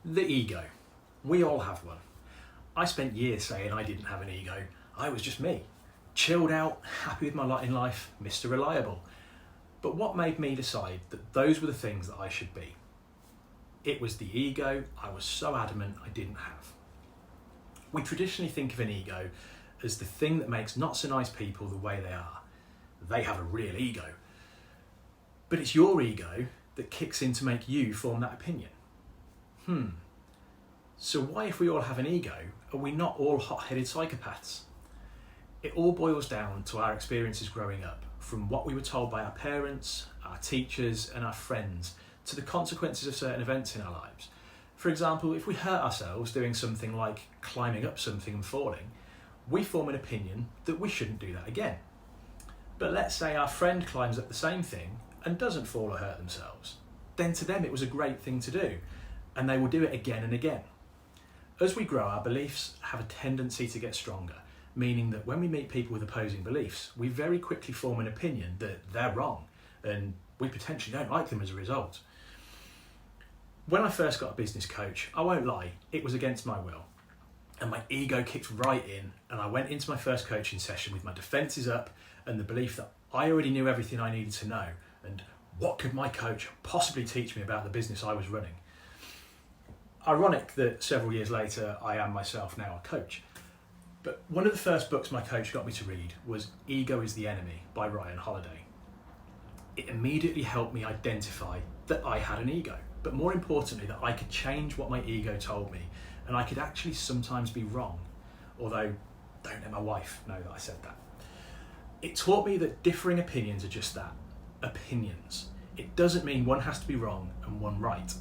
The ego. We all have one. I spent years saying I didn't have an ego. I was just me. Chilled out, happy with my lot in life, Mr. Reliable. But what made me decide that those were the things that I should be? It was the ego I was so adamant I didn't have. We traditionally think of an ego as the thing that makes not so nice people the way they are. They have a real ego. But it's your ego that kicks in to make you form that opinion. So why, if we all have an ego, are we not all hot-headed psychopaths? It all boils down to our experiences growing up, from what we were told by our parents, our teachers and our friends, to the consequences of certain events in our lives. For example, if we hurt ourselves doing something like climbing up something and falling, we form an opinion that we shouldn't do that again. But let's say our friend climbs up the same thing and doesn't fall or hurt themselves. Then to them it was a great thing to do, and they will do it again and again. As we grow, our beliefs have a tendency to get stronger, meaning that when we meet people with opposing beliefs, we very quickly form an opinion that they're wrong, and we potentially don't like them as a result. When I first got a business coach, I won't lie, it was against my will. And my ego kicked right in, and I went into my first coaching session with my defences up and the belief that I already knew everything I needed to know, and what could my coach possibly teach me about the business I was running? Ironic that several years later I am myself now a coach. But one of the first books my coach got me to read was Ego is the Enemy by Ryan Holiday. It immediately helped me identify that I had an ego, but more importantly that I could change what my ego told me, and I could actually sometimes be wrong, although don't let my wife know that I said that. It taught me that differing opinions are just that, opinions. It doesn't mean one has to be wrong and one right.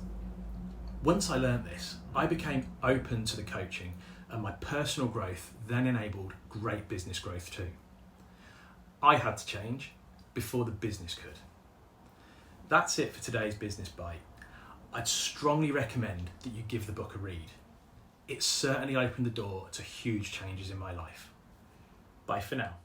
Once I learned this, I became open to the coaching, and my personal growth then enabled great business growth too. I had to change before the business could. That's it for today's Business Bite. I'd strongly recommend that you give the book a read. It certainly opened the door to huge changes in my life. Bye for now.